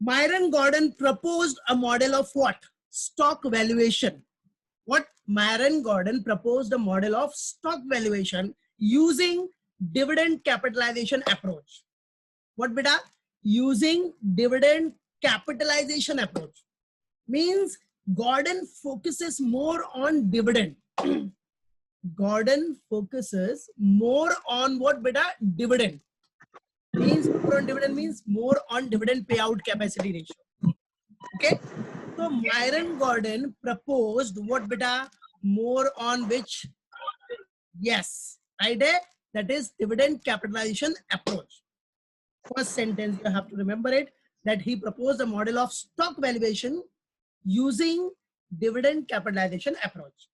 Myron Gordon proposed a model of what? Stock valuation. What? Myron Gordon proposed a model of stock valuation using dividend capitalization approach. What beta? Using dividend capitalization approach. Means Gordon focuses more on dividend. Gordon focuses more on what beta? Dividend. Means more on dividend means more on dividend payout capacity ratio. Okay. So Myron Gordon proposed what beta? More on which? Yes. Right? That is dividend capitalization approach. First sentence you have to remember it, that he proposed a model of stock valuation using dividend capitalization approach.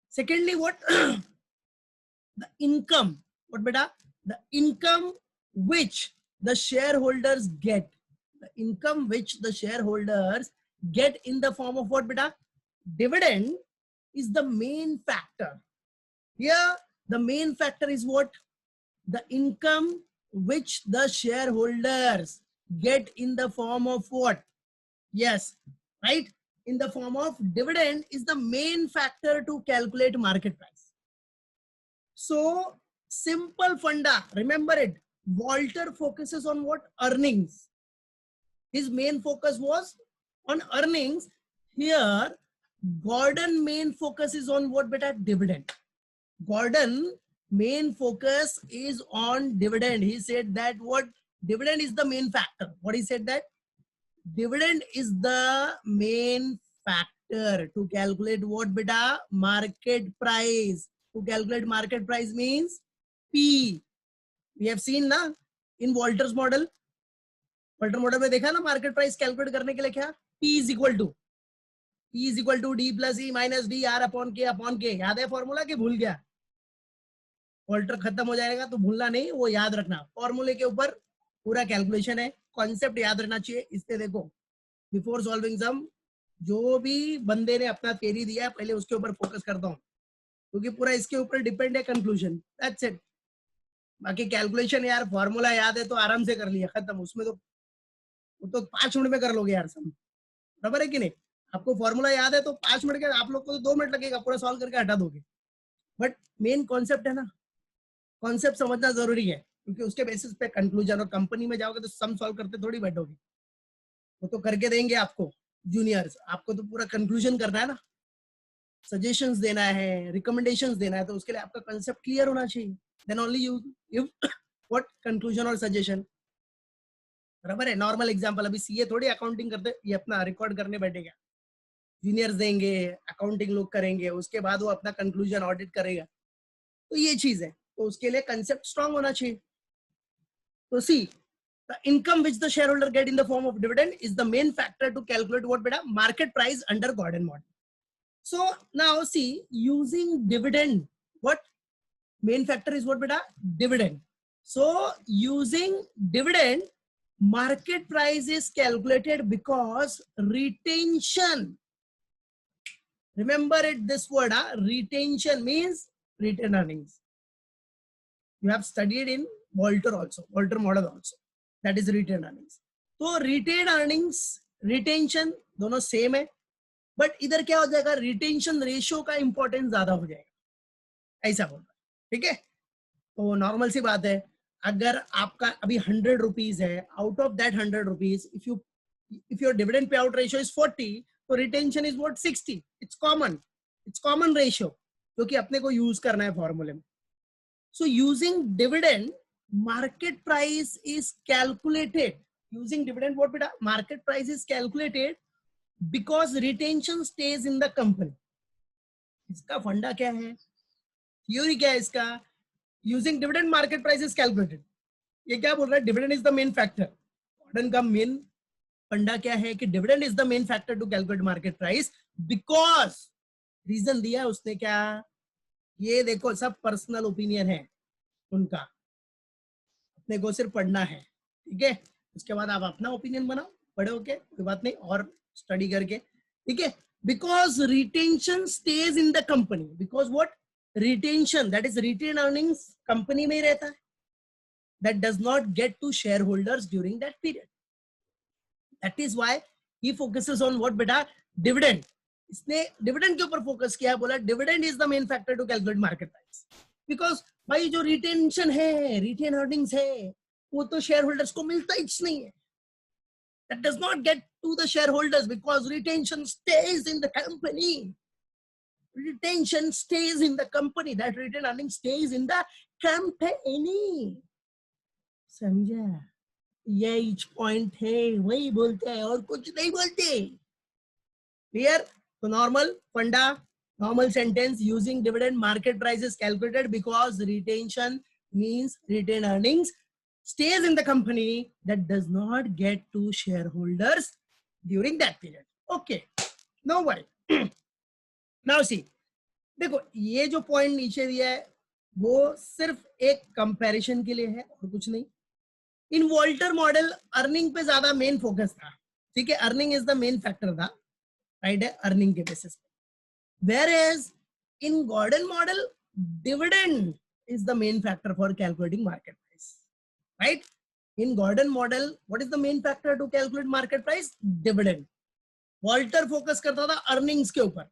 Secondly, what? The income. What beta? The income which the shareholders get. The income which the shareholders get in the form of what beta? Dividend is the main factor. Here the main factor is what? The income which the shareholders get in the form of what? Yes, right? In the form of dividend is the main factor to calculate market price. So simple funda, remember it. Walter focuses on what? Earnings. His main focus was on earnings. Here Gordon main focus is on what beta? Dividend. Gordon main focus is on dividend. He said that what? Dividend is the main factor. What he said that? Dividend is the main factor to calculate what beta? Market price. To calculate market price means P. We have seen na in Walter's model. Walter model में देखा ना market price calculate करने के लिए क्या? P is equal to D plus E minus D R upon K upon K. याद है formula कि भूल गया? वॉल्टर खत्म हो जाएगा तो भूलना नहीं, वो याद रखना. फॉर्मूले के ऊपर पूरा कैलकुलेशन है, कॉन्सेप्ट याद रखना चाहिए. इससे देखो बिफोर सॉल्विंग सम जो भी बंदे ने अपना थ्योरी दिया है पहले उसके ऊपर फोकस करता हूँ, क्योंकि पूरा इसके ऊपर डिपेंड है कंक्लूजन. That's it. बाकी कैलकुलेशन यार फॉर्मूला याद है तो आराम से कर लिया, खत्म. उसमें तो वो तो 5 मिनट में कर लोगे यार सब, बराबर है कि नहीं? आपको फॉर्मूला याद है तो 5 मिनट के, आप लोग को तो 2 मिनट लगेगा, पूरा सॉल्व करके हटा दोगे. बट मेन कॉन्सेप्ट है ना, कॉन्सेप्ट समझना जरूरी है, क्योंकि उसके बेसिस पे कंक्लूजन. और कंपनी में जाओगे तो सम सॉल्व करते थोड़ी बैठोगे, वो तो करके देंगे आपको जूनियर्स. आपको तो पूरा कंक्लूजन करना है ना, सजेशंस देना है, रिकमेंडेशंस देना है, तो उसके लिए आपका कंसेप्ट क्लियर होना चाहिए. Then only you give what? Conclusion और सजेशन. बराबर है. नॉर्मल एग्जांपल, अभी सीए थोड़ी अकाउंटिंग करते, ये अपना रिकॉर्ड करने बैठेगा, जूनियर्स देंगे, अकाउंटिंग लोग करेंगे, उसके बाद वो अपना कंक्लूजन ऑडिट करेगा. तो ये चीज है, तो उसके लिए कंसेप्ट स्ट्रांग होना चाहिए. तो सी, the income which the shareholder get in the form of dividend is the main factor to calculate what beta? Market price under Gordon model. So now see, using dividend, what main factor is what beta? Dividend. So using dividend, market price is calculated because retention. Remember it, this word, retention means retained earnings. You have studied in Walter also, Walter model also. That is retained earnings. तो retained earnings, retention दोनों same है, but इधर क्या हो जाएगा? Retention ratio का importance ज्यादा हो जाएगा, ऐसा बोल रहा है. ठीक है, तो नॉर्मल सी बात है. अगर आपका अभी 100 रुपीज है, out of that 100 rupees if your dividend payout ratio is 40, तो retention is what? 60. It's common ratio, क्योंकि अपने को यूज करना है फॉर्मूले में. So using dividend, market price is calculated. Using dividend, what beta? Market price is calculated because retention stays in the company. इसका फंडा क्या है? थ्योरी क्या है इसका? Using dividend, market price is calculated. ये क्या बोल रहा है? Dividend is the main factor. Gordon का main फंडा क्या है कि dividend is the main factor to calculate market price because reason दिया उसने क्या? ये देखो सब पर्सनल ओपिनियन है उनका, अपने को सिर्फ पढ़ना है. ठीक है, उसके बाद आप अपना ओपिनियन बनाओ, पढ़ो के कोई बात नहीं, और स्टडी करके. ठीक है, because retention stage in the company. Because what? Retention, that is retain earnings company में ही रहता है, that does not get to share holders during that period. That is why he focuses on what बेटा, dividend. इसने dividend के ऊपर focus किया, बोला dividend is the main factor to calculate market price. Because भाई जो रिटेंशन है, retain earnings है, वो तो शेयर होल्डर्स को मिलता ही नहीं है। That does not get to the shareholders because retention stays in the company. Retention stays in the company. That retained earnings stays in the company. समझा? यही पॉइंट है, वही बोलते हैं और कुछ नहीं बोलते। क्लियर? तो नॉर्मल फंडा, normal sentence, using dividend market price is calculated because retention means retained earnings stays in the company, that does not get to shareholders during that period. Okay, no worry. Now see, देखो ये जो point नीचे दिया है वो सिर्फ एक comparison के लिए है और कुछ नहीं। इन वॉल्टर मॉडल अर्निंग पे ज्यादा मेन फोकस था, ठीक है, earning is the main factor था, राइट है, अर्निंग के बेसिस पे। Whereas in Gordon model, dividend is the main factor for calculating market price, right? In Gordon model, what is the main factor to calculate market price? Dividend. Walter focus करता था earnings के ऊपर,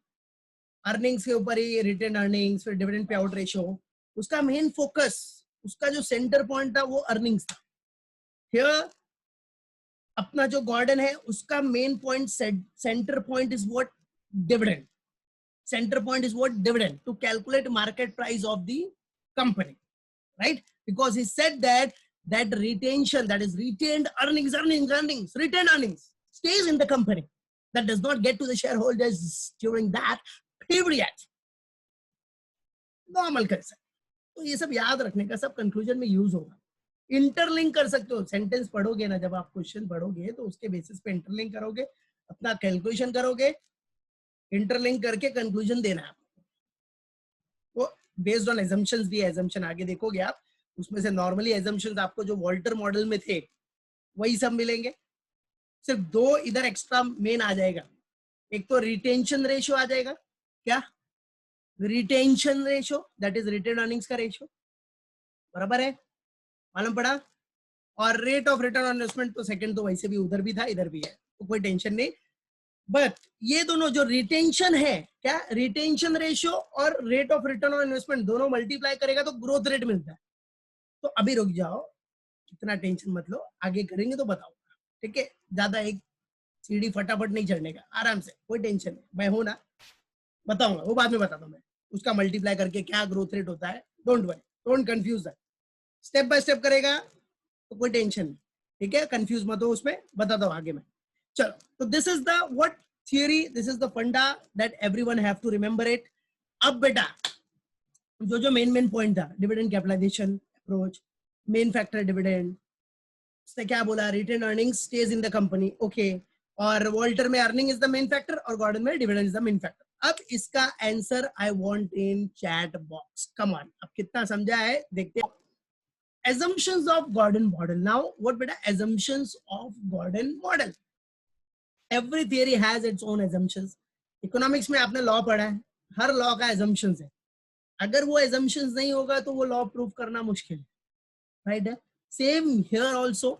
earnings के ऊपर ही, return earnings, फिर dividend payout ratio, उसका main focus, उसका जो center point था वो earnings था। Here अपना जो Gordon है उसका main point, center point is what? Dividend. Center point is what? Dividend, to calculate market price of the company, right? Because he said that retention, that is retained earnings, retained earnings stays in the company, that does not get to the shareholders during that period. Normal कर सकते, तो ये सब याद रखने का, सब conclusion में यूज होगा। इंटरलिंक कर सकते हो, सेंटेंस पढ़ोगे ना, जब आप क्वेश्चन पढ़ोगे तो उसके बेसिस पे इंटरलिंक करोगे, अपना कैलकुलेशन करोगे, इंटरलिंक करके कंक्लूजन देना है। वो बेस्ड ऑन एजम्पशंस भी है, एजम्पशन आगे देखोगे आप, उसमें से नॉर्मली एजम्पशंस आपको जो वॉल्टर मॉडल में थे वही सब मिलेंगे, सिर्फ दो इधर एक्स्ट्रा मेन आ जाएगा। एक तो रिटेंशन रेशियो आ जाएगा, क्या? Retention ratio, that is retain earnings का रेशियो, बराबर है, मालूम पड़ा? और rate of return on investment तो सेकंड तो वैसे भी उधर भी था इधर भी है, तो कोई टेंशन नहीं। बट ये दोनों जो रिटेंशन है, क्या? रिटेंशन रेशियो और rate of return on investment दोनों मल्टीप्लाई करेगा तो ग्रोथ रेट मिलता है। तो अभी रुक जाओ, इतना टेंशन मत लो, आगे करेंगे तो बताऊंगा, ठीक है? ज्यादा एक सीढ़ी फटाफट नहीं चढ़ने का, आराम से, कोई टेंशन नहीं, मैं हूं ना, बताऊंगा, वो बाद में बताता हूं मैं, उसका मल्टीप्लाई करके क्या ग्रोथ रेट होता है। Don't worry, don't confuse that, step by step करेगा तो कोई टेंशन नहीं, ठीक है? कंफ्यूज मत हो उसमें, बताता हूं आगे मैं। चलो, तो this is the what theory, this is the funda that everyone have to remember it. अब बेटा जो मेन पॉइंट था, dividend capitalisation approach, main factor dividend, उसने क्या बोला? Retain earnings stage in the company, okay, और वॉल्टर में earning is the main factor और गॉर्डन में dividend is the main factor. अब इसका answer I want in chat box, come on, अब कितना समझा है देखते हैं। assumptions of Gordon model. Now what beta assumptions of Gordon model? Every theory has its own assumptions. Economics में आपने लॉ पढ़ा है, हर लॉ का assumptions है, अगर वो assumptions नहीं होगा तो वो लॉ प्रूव करना मुश्किल है, राइट है? सेम हियर ऑल्सो,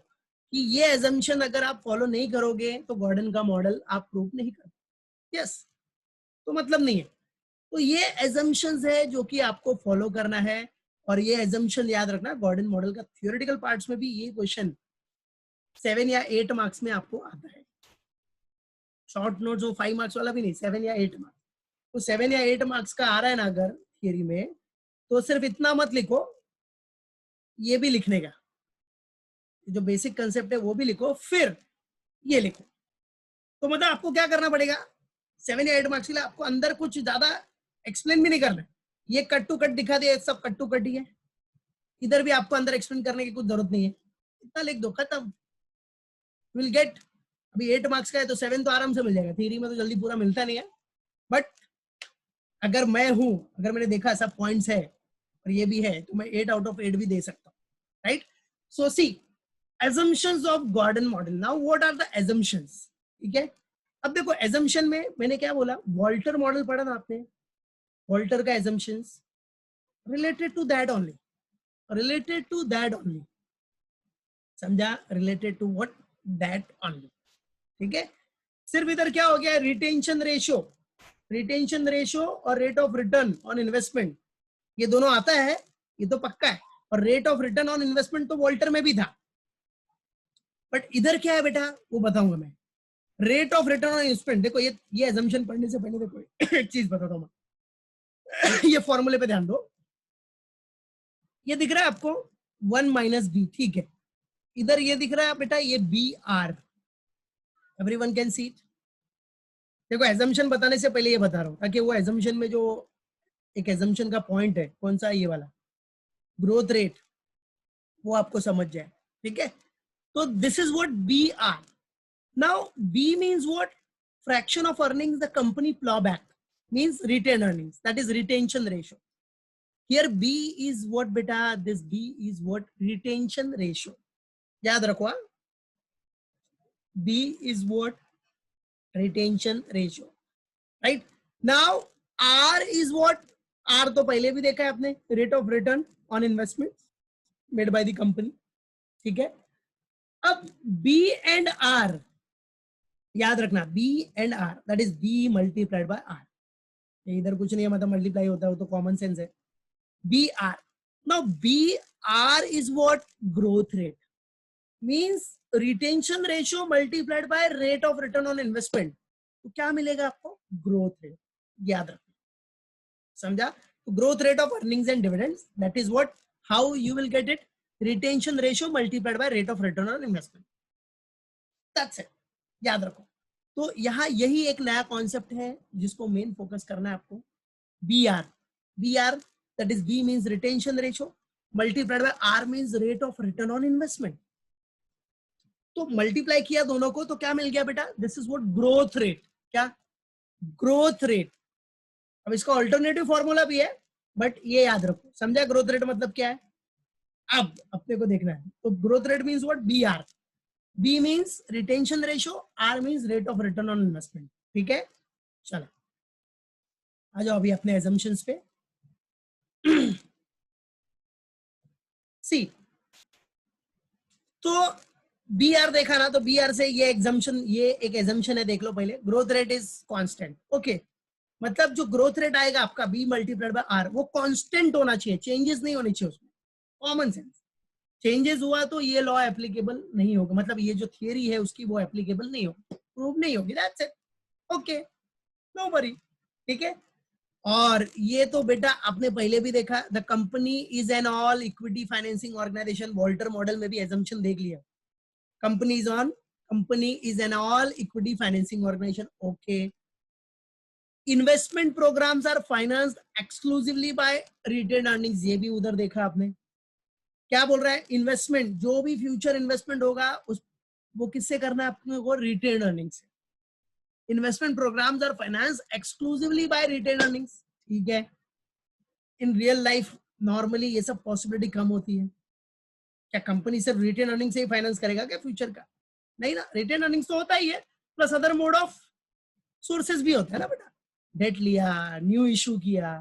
कि ये assumption अगर आप फॉलो नहीं करोगे तो गॉर्डन का मॉडल आप प्रूव नहीं करते, यस, तो मतलब नहीं है। तो ये assumptions है जो कि आपको फॉलो करना है, और ये assumption याद रखना, गॉर्डन मॉडल का थियोरेटिकल पार्ट्स में भी ये क्वेश्चन 7 या 8 मार्क्स में आपको आता है, शॉर्ट नोट्स वो 5 मार्क्स वाला भी नहीं, 7 या 8 मार्क्स। तो 7 या 8 मार्क्स का आ रहा है ना अगर थियरी में, तो सिर्फ इतना मत लिखो, ये भी लिखने का, जो बेसिक कंसेप्ट है वो भी लिखो, फिर ये लिखो। तो मतलब आपको क्या करना पड़ेगा, 7 या 8 मार्क्स के लिए आपको अंदर कुछ ज्यादा एक्सप्लेन भी नहीं करना, ये कट टू कट दिखा दिया, सब कट टू कट ही है, इधर भी आपको अंदर एक्सप्लेन करने की कुछ जरूरत नहीं है, इतना लिख दो, खत्म, विल गेट। अभी 8 मार्क्स का है तो 7 तो आराम से मिल जाएगा, थ्योरी में तो जल्दी पूरा मिलता नहीं है, बट अगर मैं हूं, अगर मैंने देखा सब पॉइंट्स है और ये भी है, तो मैं 8 आउट ऑफ 8 भी दे सकता हूँ, right? So see, assumptions of Gordon model. Now what are the assumptions? ठीक है, अब देखो assumption में मैंने क्या बोला, वॉल्टर मॉडल पढ़ा ना आपने, वॉल्टर का assumptions related to that only, related to that only, समझा? related to what? that only, ठीक है, सिर्फ इधर क्या हो गया, रिटेंशन रेशियो और rate of return on investment, ये दोनों आता है, ये तो पक्का है, और rate of return on investment तो वॉल्टर में भी था, बट इधर क्या है बेटा वो बताऊंगा मैं। Rate of return on investment, देखो ये एजम्पशन पढ़ने से पहले देखो एक चीज बताता हूं मैं ये फॉर्मूले पे ध्यान दो, ये दिख रहा है आपको 1 - b, ठीक है, इधर ये दिख रहा है बेटा ये B R, everyone can see it. देखो एजम्पशन बताने से पहले ये बता रहा हूं ताकि वो एजम्पशन में जो एक एजम्पशन का पॉइंट है कौन सा, ये वाला ग्रोथ रेट, वो आपको समझ जाए, ठीक है। तो this is what B R. Now B means what, fraction of earnings the company plough back, means retain earnings, that is retention ratio. Here B is what बेटा, this B is what, retention ratio, याद रखो, B is what, retention ratio, right. Now R is what, R तो पहले भी देखा है आपने, rate of return on investment made by the company, ठीक है। अब बी एंड आर याद रखना, B and R that is B multiplied by R, इधर कुछ नहीं है, मतलब मल्टीप्लाई होता है वो तो कॉमन सेंस है, B R. Now B R is what, growth rate, means retention ratio multiplied by rate of return on investment, तो क्या मिलेगा आपको, ग्रोथ रेट, याद रखना, समझा। तो growth rate of earnings and dividends, that is what, how you will get it, retention ratio multiplied by rate of return on investment, that's it, याद रखो। तो यहाँ यही एक नया कॉन्सेप्ट है जिसको मेन फोकस करना है आपको, B R that is B means retention ratio multiplied by R means rate of return on investment. तो मल्टीप्लाई किया दोनों को तो क्या मिल गया बेटा, this is what growth rate, क्या, ग्रोथ रेट। अब इसका ऑल्टरनेटिव फॉर्मूला भी है, बट ये याद रखो, समझा ग्रोथ रेट मतलब क्या है, अब अपने को देखना है। तो growth rate means what, B R, B means retention ratio, R means rate of return on investment, ठीक है। चलो आ जाओ अभी अपने एजम्पशंस पे। सी, तो बी आर देखा ना, तो बी आर से ये एग्जाम्पशन, ये एक एजम्पशन है, देख लो पहले, growth rate is constant, okay, मतलब जो ग्रोथ रेट आएगा आपका बी मल्टीप्लाइड बाय आर, वो कांस्टेंट होना चाहिए, चेंजेस नहीं होने चाहिए उसमें, कॉमन सेंस। चेंजेस हुआ तो ये लॉ एप्लीकेबल नहीं होगा, मतलब ये जो थियरी है उसकी वो एप्लीकेबल नहीं होगी, प्रूव नहीं होगी, that's it, okay, no worry, ठीक है। और ये तो बेटा आपने पहले भी देखा, the company is an all equity financing organisation, Walter model में भी एजम्पशन देख लिया, company is an all equity financing organisation, okay. Investment programmes are financed exclusively by retain earnings, ये भी उधर देखा आपने, क्या बोल रहा है, इन्वेस्टमेंट जो भी फ्यूचर इन्वेस्टमेंट होगा उस वो किससे करना है आपको, वो रिटेन अर्निंग्स से। Investment programmes are financed exclusively by retain earnings, ठीक है। इन रियल लाइफ नॉर्मली ये सब पॉसिबिलिटी कम होती है, क्या कंपनी सिर्फ रिटेन अर्निंग से ही फाइनेंस करेगा क्या फ्यूचर का, नहीं ना, रिटेन अर्निंग्स तो होता ही है, plus other mode of sources भी होता है ना बेटा, डेट लिया, न्यू इशू किया,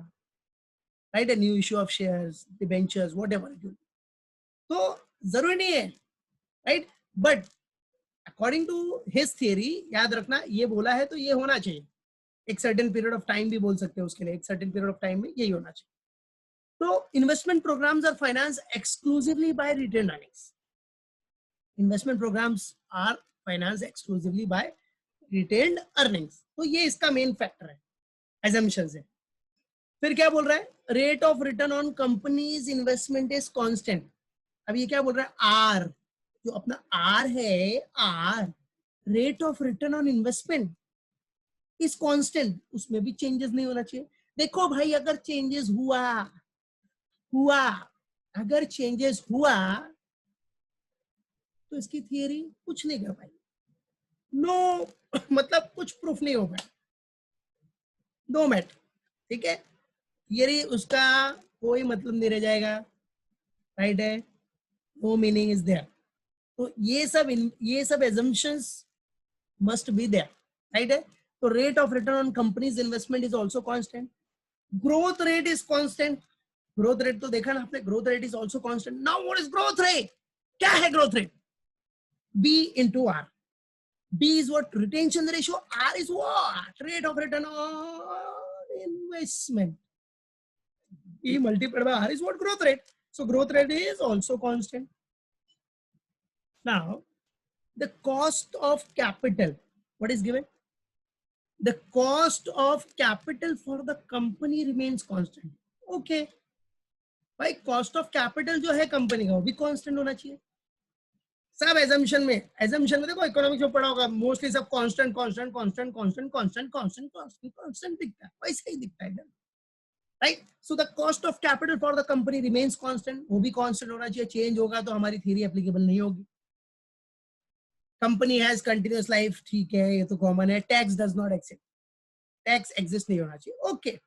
right, new issue of shares, debentures, whatever, तो जरूरी नहीं है, right, but according to his theory, याद रखना ये बोला है तो ये होना चाहिए, एक सर्टेन पीरियड ऑफ टाइम भी बोल सकते हो उसके लिए, एक सर्टेन पीरियड ऑफ टाइम में यही होना चाहिए। तो investment programmes are finance exclusively by retain earnings, investment programmes are finance exclusively by retained earnings, तो ये इसका मेन फैक्टर है, assumptions है। फिर क्या बोल रहा है, rate of return on company's investment is constant, अब ये क्या बोल रहा है, आर, जो अपना आर है, R rate of return on investment is constant, उसमें भी चेंजेस नहीं होना चाहिए। देखो भाई अगर चेंजेस हुआ अगर चेंजेस हुआ तो इसकी थियरी कुछ नहीं कर पाई, नो मतलब कुछ प्रूफ नहीं हो पाया, नो मैट, ठीक है, थियरी उसका कोई मतलब नहीं रह जाएगा, राइट है, नो मीनिंग इज देयर। तो ये सब assumptions must be there, right है। तो rate of return on company's investment is also constant, growth rate is constant, growth rate तो देखा ना आपने, growth rate is also constant. Now what is growth rate, क्या है growth rate, B into R, B is what? Retention ratio. R is what? Rate of return on investment. E multiplied by R is what? Growth rate. So growth rate is also constant. Now, the cost of capital. What is given? The cost of capital for the company remains constant. Okay. भाई cost of capital जो है company का वो भी constant होना चाहिए. सब assumption में देखो इकोनॉमिक्स में पढ़ा होगा, मोस्टली सब constant constant constant constant constant constant constant constant दिखता है, वैसे ही दिखता है, right. So the cost of capital for the company remains constant, वो भी कांस्टेंट होना चाहिए. चेंज होगा तो हमारी थ्योरी एप्लीकेबल नहीं होगी. कंपनी हैज कंटिन्यूअस लाइफ, ठीक है, ये तो कॉमन है. Tax does not exist, tax exist नहीं होना चाहिए. Okay,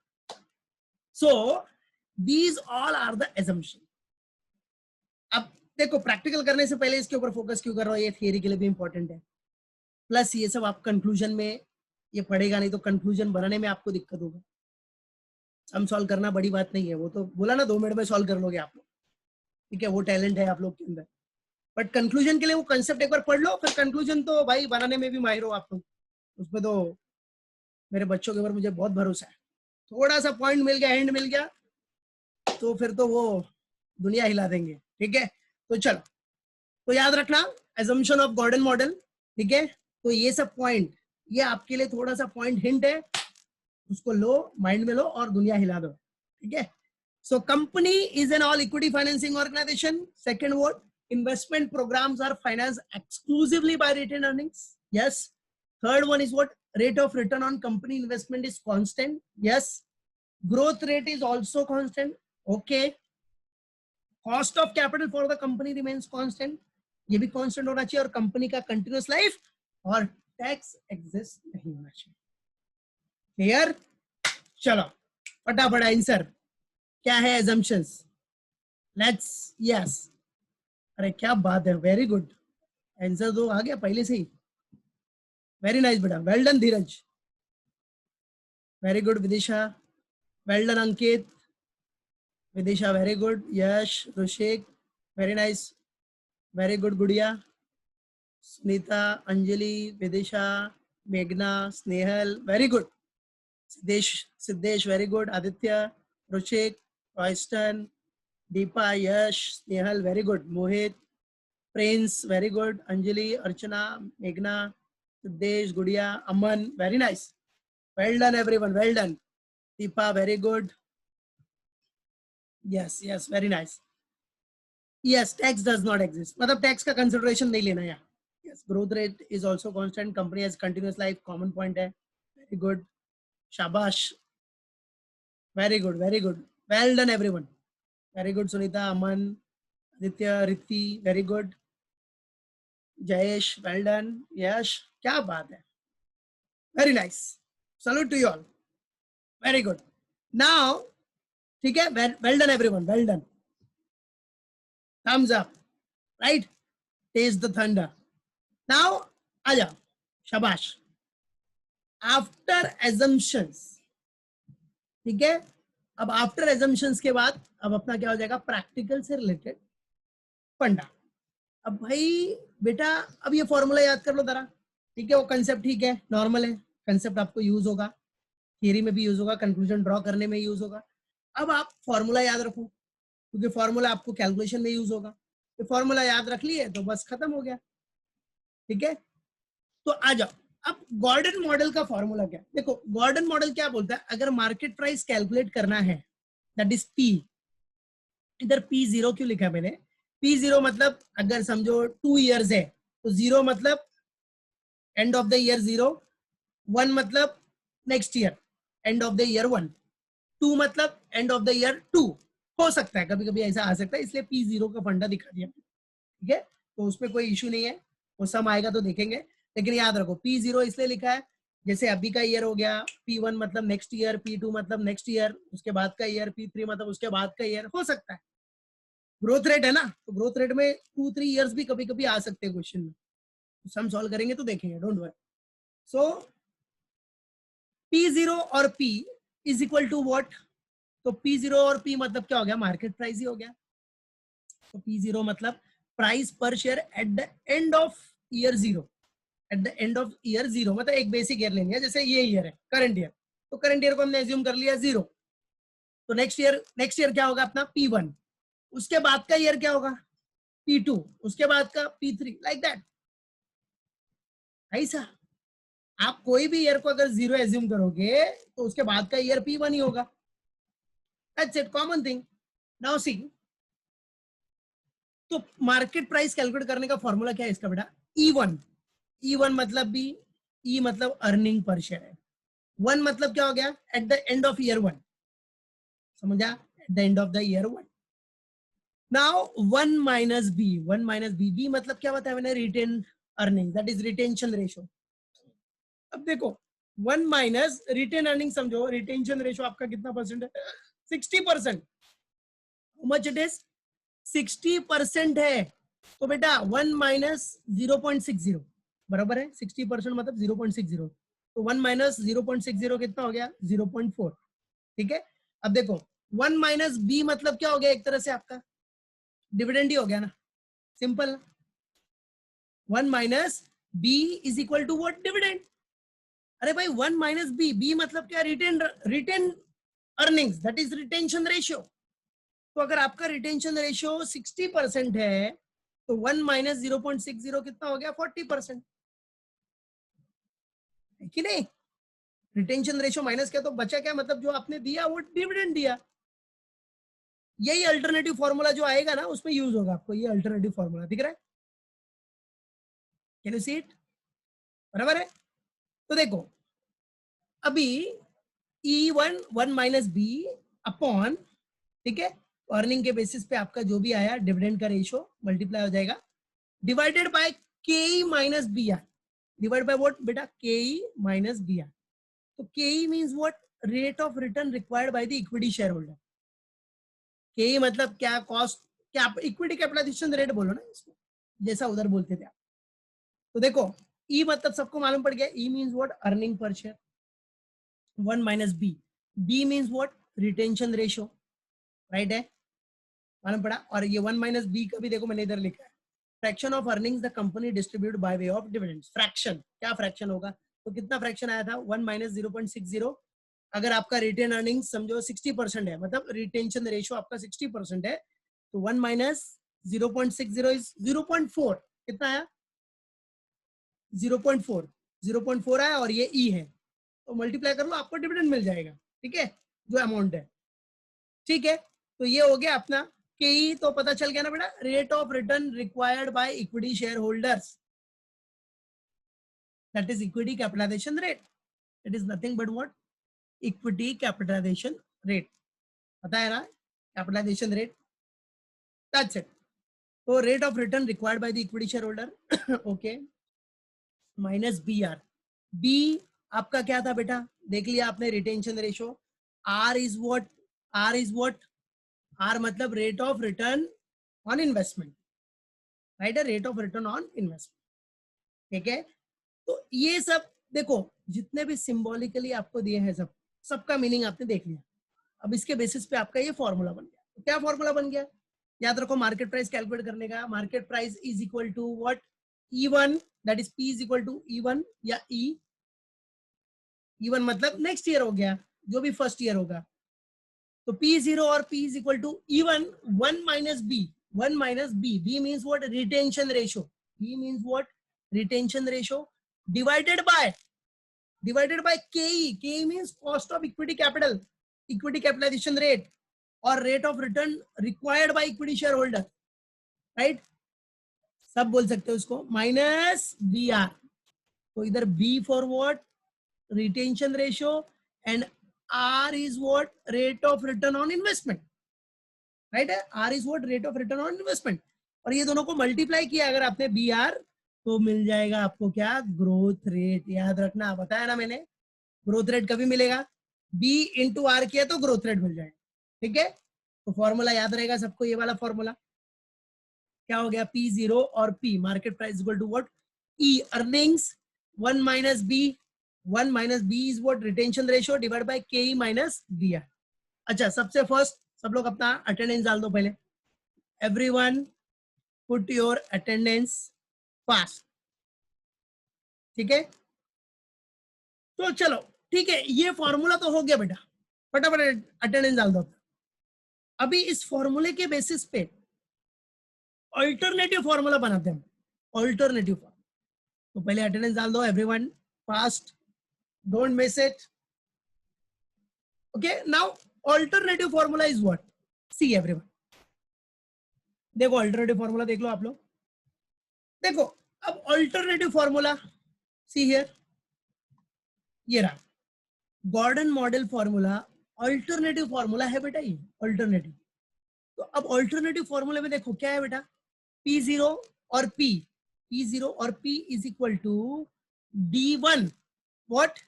so these all are the assumption. अब देखो प्रैक्टिकल करने से पहले इसके ऊपर फोकस क्यों कर रहा हूं, ये थियरी के लिए भी इंपॉर्टेंट है. प्लस ये सब आप कंक्लूजन में ये पढ़ेगा नहीं तो कंक्लूजन बनाने में आपको दिक्कत होगा. सम सॉल्व करना बड़ी बात नहीं है, वो तो बोला ना 2 मिनट में सॉल्व कर लोगे आप लोग, ठीक है, वो टैलेंट है आप लोग के अंदर. बट कंक्लूजन के लिए वो कंसेप्ट एक बार पढ़ लो, फिर कंक्लूजन तो भाई बनाने में भी माहिर हो आप लोग. उसमें तो मेरे बच्चों के ऊपर मुझे बहुत भरोसा है. थोड़ा सा पॉइंट मिल गया, एंड मिल गया, तो फिर तो वो दुनिया हिला देंगे. ठीक है, तो चलो, तो याद रखना एजम्पशन ऑफ गॉर्डन मॉडल. ठीक है, तो ये सब पॉइंट, ये आपके लिए थोड़ा सा पॉइंट हिंट है, उसको लो, माइंड में लो और दुनिया हिला दो. ठीक है, so company is an all equity financing organisation. Second word, investment programs are financed exclusively by retained earnings. Yes. Third one is what? Rate of return on company investment is constant. Yes. Growth rate is also constant. Okay. Cost of capital for the company remains constant. ये भी constant होना चाहिए, और company का continuous life और tax exist नहीं होना चाहिए. क्लियर? चलो फटाफट आंसर क्या है. assumptions. Let's, yes. अरे क्या बात है, वेरी गुड. आंसर दो आ गया पहले से ही. वेरी नाइस बेटा, well done Dheeraj, very good. Vidisha, well done. Ankit, Vidisha very good. Yash, Rishik very nice, very good. गुड़िया, सुनीता, अंजलि, विदिशा, मेघना, Snehal very good. Siddhesh very good. Aditya, ऋषिक, रॉयस्टन, दीपा, यश, स्नेहल वेरी गुड. मोहित, प्रिंस वेरी गुड. अंजलि, अर्चना, मेघना, सिद्धेश, गुड़िया, अमन very nice. Well done everyone, well done. Deepa very good. Yes yes, very nice. Yes, tax does not exist, मतलब tax का consideration नहीं लेना यहाँ. Yes, growth rate is also constant, company has continuous life, common point है. Very good, शाबाश, very good, very good. Well done everyone, very good. Sunita, Aman, Aditya, Riti very good. Jayesh well done. Yash, क्या बात है, very nice. Salute to you all, very good. Now ठीक है, well done everyone, well done. Thumbs up, right. Taste the thunder. Now आ जाओ, शाबाश. After assumptions, ठीक है, अब आफ्टर एजम्पशंस के बाद अब अपना क्या हो जाएगा, प्रैक्टिकल से रिलेटेड फंडा. अब भाई बेटा, अब ये फॉर्मूला याद कर लो जरा. ठीक है, वो कंसेप्ट ठीक है, नॉर्मल है, कंसेप्ट आपको यूज होगा, थियरी में भी यूज होगा, कंक्लूजन ड्रॉ करने में यूज होगा. अब आप फॉर्मूला याद रखो, क्योंकि फॉर्मूला आपको कैलकुलेशन में यूज होगा. तो फॉर्मूला याद रख लिए तो बस खत्म हो गया. ठीक है, तो आ जाओ. अब गॉर्डन मॉडल का फॉर्मूला क्या, देखो गॉर्डन मॉडल क्या बोलता है, अगर मार्केट प्राइस कैलकुलेट करना है, दैट इज पी. इधर P0 क्यों लिखा है मैंने, P0 मतलब अगर समझो 2 इयर्स है तो 0 मतलब एंड ऑफ द ईयर 0, 1 मतलब next year and of the year 1, 2 मतलब एंड ऑफ द ईयर 2. हो सकता है कभी कभी ऐसा आ सकता है, इसलिए P0 का फंडा दिखा दिया. ठीक है, तो उसमें कोई इशू नहीं है, वो सम आएगा तो देखेंगे. लेकिन याद रखो P0 इसलिए लिखा है, जैसे अभी का ईयर हो गया, P1 मतलब नेक्स्ट ईयर, P2 मतलब नेक्स्ट ईयर, उसके बाद का ईयर, P3 मतलब उसके बाद का ईयर. हो सकता है, ग्रोथ रेट है ना, तो ग्रोथ रेट में 2-3 इयर्स भी कभी कभी आ सकते हैं क्वेश्चन में. सम सॉल्व करेंगे तो देखेंगे, डोंट वरी. सो P0 और P is equal to what, तो P0 और P मतलब क्या हो गया, मार्केट प्राइस ही हो गया. तो P0 मतलब प्राइस पर share eight the end of year 0, eight the end of year 0, मतलब एक बेसिक ईयर लेंगे, जैसे ये ईयर है करंट ईयर, तो करंट ईयर को हमने एज्यूम कर लिया 0, तो नेक्स्ट ईयर क्या होगा अपना P1, उसके बाद का ईयर क्या होगा P2, उसके बाद का P3, लाइक दैट। ऐसा आप कोई भी ईयर को अगर 0 एज्यूम करोगे तो उसके बाद का ईयर P1 ही होगा। That's it, common thing. Now see, तो मार्केट प्राइस कैलकुलेट करने का फॉर्मूला क्या है इसका बेटा, E1 मतलब भी, E मतलब अर्निंग पर शेयर है, 1 मतलब क्या हो गया at the end of year 1, समझा, at the end of the year 1। Now 1 minus B मतलब क्या बताया मैंने, retain earning, that is retention ratio. अब देखो 1 माइनस रिटेन अर्निंग, समझो रिटेंशन रेशियो आपका कितना परसेंट है, 60%। मच इट इज 60% है, तो बेटा 1 माइनस 0.60 बराबर है 60% मतलब 0.60, तो 1 माइनस 0.60 कितना हो गया 0.4। ठीक है, अब देखो 1 माइनस बी मतलब क्या हो गया, एक तरह से आपका डिविडेंड ही हो गया ना, simple. 1 minus B is equal to what, dividend. अरे भाई 1 माइनस बी मतलब क्या, retain earnings, that is retention ratio. तो अगर आपका रिटेंशन रेशियो 60% है तो 1 माइनस 0.60 कितना हो गया 40%, है कि नहीं। रिटेंशन रेशियो माइनस क्या, तो बचा क्या, मतलब जो आपने दिया वो डिविडेंड दिया। यही अल्टरनेटिव फॉर्मूला जो आएगा ना उसमें यूज होगा आपको, ये अल्टरनेटिव फॉर्मूला दिख रहा है, कैन यू सी इट, बराबर है। तो देखो अभी E1 1 माइनस बी अपॉन, ठीक है, अर्निंग के बेसिस पे आपका जो भी आया डिविडेंड का रेशियो मल्टीप्लाई हो जाएगा, divided by K minus B R, divide by what बेटा, के माइनस बी आर। तो K means what, rate of return required by the equity shareholder. K मतलब क्या, कॉस्ट, क्या आप इक्विटी कैपिटलाइजेशन रेट बोलो ना इसको, जैसा उधर बोलते थे आप। तो देखो ई मतलब सबको मालूम पड़ गया, E means what, earning per share. 1 minus B means what, retention ratio, right है, मालूम पड़ा। और ये 1 माइनस बी का भी देखो मैंने इधर लिखा है, fraction of earnings the company distribute by way of dividends. Fraction, क्या फ्रैक्शन होगा, तो कितना फ्रैक्शन आया था 1 माइनस 0.60। अगर आपका रिटेन अर्निंग समझो 60% है, मतलब रिटेंशन रेशियो आपका 60% है, तो 1 माइनस 0.60 इज 0.4, कितना आया 0.4, 0.4 आया, और ये ई है, तो मल्टीप्लाई कर लो आपको डिविडेंड मिल जाएगा, ठीक है, जो अमाउंट है। ठीक है, तो ये हो गया अपना के, तो पता चल गया ना बेटा, rate of return required by equity shareholders, that is equity capitalisation rate, it is nothing but what, equity capitalisation rate, पता है ना, कैपिटलाइजेशन रेट, दैट्स इट। तो rate of return required by the equity shareholder, okay, minus B R. B आपका क्या था बेटा, देख लिया आपने, retention ratio. R is what, R is what, R मतलब rate of return on investment, right है, rate of return on investment, ठीक है। तो ये सब देखो, जितने भी सिंबॉलिकली आपको दिए हैं सब, सबका मीनिंग आपने देख लिया। अब इसके बेसिस पे आपका ये फॉर्मूला बन गया, तो क्या फॉर्मूला बन गया, याद रखो, मार्केट प्राइस कैलकुलेट करने का, market price is equal to what, E1, that is P is equal to E1 या E1 मतलब नेक्स्ट ईयर हो गया, जो भी फर्स्ट ईयर होगा, तो P0 और P is equal to E1 1 minus B, 1 minus B means what, retention ratio, B means what, retention ratio, divided by K means cost of equity capital, equity capitalisation rate, और rate of return required by equity shareholder, right, सब बोल सकते हो उसको, minus B R. तो इधर B for what, retention ratio, and R is what, rate of return on investment, right है, R is what, rate of return on investment. और ये दोनों को मल्टीप्लाई किया अगर आपने बी आर, तो मिल जाएगा आपको क्या, ग्रोथ रेट। याद रखना, बताया ना मैंने, ग्रोथ रेट कभी मिलेगा, बी इंटू आर किया तो ग्रोथ रेट मिल जाएगा, ठीक है। तो फॉर्मूला याद रहेगा सबको, ये वाला फॉर्मूला क्या हो गया, P0 और P, market price equal to what, E earnings 1 minus B, 1 minus B is what, retention ratio, divide by K minus B R. अच्छा, सबसे फर्स्ट सब लोग अपना अटेंडेंस डाल दो पहले, everyone put your attendance fast. ठीक है, तो चलो ठीक है, ये फॉर्मूला तो हो गया बेटा, फटाफट अटेंडेंस डाल दो। अभी इस फॉर्मूले के बेसिस पे अल्टरनेटिव फॉर्मूला बनाते हैं, अल्टरनेटिव फॉर्मूला। तो पहले अटेंडेंस डाल दो everyone, fast, don't miss it. Okay, now alternative formula is what, see everyone, देखो अल्टरनेटिव फॉर्मूला देख लो आप लोग, देखो अब अल्टरनेटिव फॉर्मूला, सी हियर, ये रहा Gordon model formula, alternative formula है बेटा ये अल्टरनेटिव। तो अब अल्टरनेटिव फॉर्मूले में देखो क्या है बेटा, P0 और P0 और P is equal to D1, what,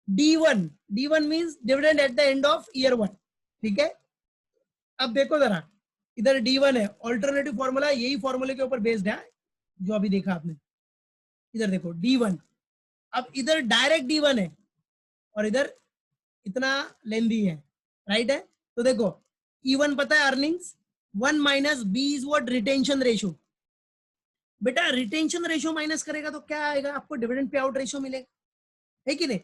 D1 means dividend at the end of year 1, ठीक है। अब देखो जरा, इधर D1 है, अल्टरनेटिव फॉर्मूला यही फॉर्मूले के ऊपर बेस्ड है जो अभी देखा आपने, इधर देखो D1, अब इधर डायरेक्ट D1 है और इधर इतना लेंदी है, राइट है। तो देखो E1 पता है earnings, 1 minus B is what, retention ratio. बेटा रिटेंशन रेशियो माइनस करेगा तो क्या आएगा, आपको डिविडेंड पे आउट रेशियो मिलेगा, है कि नहीं।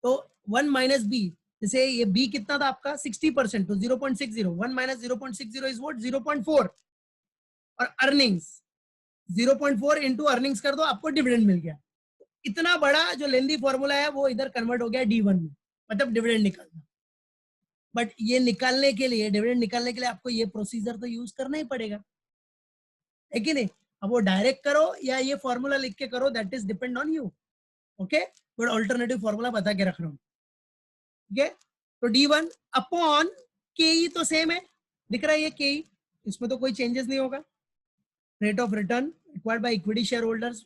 तो 1 माइनस बी, जैसे ये बी कितना था आपका 60%, तो 0.60, 1 माइनस 0.60 इज व्हाट 0.4, और अर्निंग्स 0.4 इंटू अर्निंग्स कर दो, आपको डिविडेंड मिल गया। इतना बड़ा जो लेंदी फॉर्मूला है वो इधर कन्वर्ट हो गया D1 में, मतलब डिविडेंड निकालना। बट ये निकालने के लिए, डिविडेंड निकालने के लिए आपको ये प्रोसीजर तो यूज करना ही पड़ेगा, है कि नहीं। अब वो डायरेक्ट करो या ये फॉर्मूला लिख के करो, that is depend on you, okay. But alternative formula बता के रख रहा हूँ, ठीक है। तो D1 अपॉन KE तो सेम है, दिख रहा है ये KE, इसमें तो कोई चेंजेस नहीं होगा। Rate of return required by equity share holders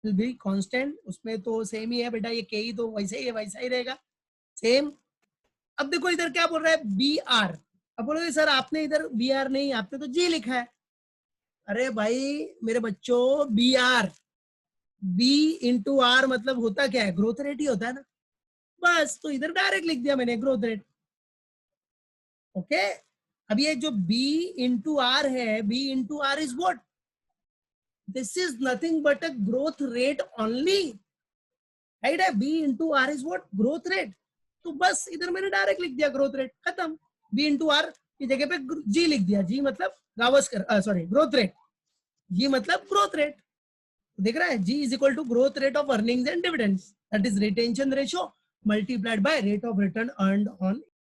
will be constant, उसमें तो सेम ही है बेटा, ये KE तो वैसे ही है, वैसा ही रहेगा, सेम। अब देखो इधर क्या बोल रहा है BR, अब बोलोगे सर आपने इधर BR नहीं, आपने तो G लिखा है। अरे भाई मेरे बच्चों, B इंटू R मतलब होता क्या है, ग्रोथ रेट ही होता है ना, बस। तो इधर डायरेक्ट लिख दिया मैंने ग्रोथ रेट, ओके। अब ये जो B इंटू R है, B into R is what, this is nothing but a growth rate only, right है। B into R is what, growth rate. तो बस इधर मैंने डायरेक्ट लिख दिया ग्रोथ रेट, खत्म। B इंटू R की जगह पे G लिख दिया, G मतलब Gavaskar, sorry growth rate, G मतलब ग्रोथ रेट। देख रहा है, G is equal to growth rate of earnings and dividends, that is retention ratio multiplied by rate of return earned on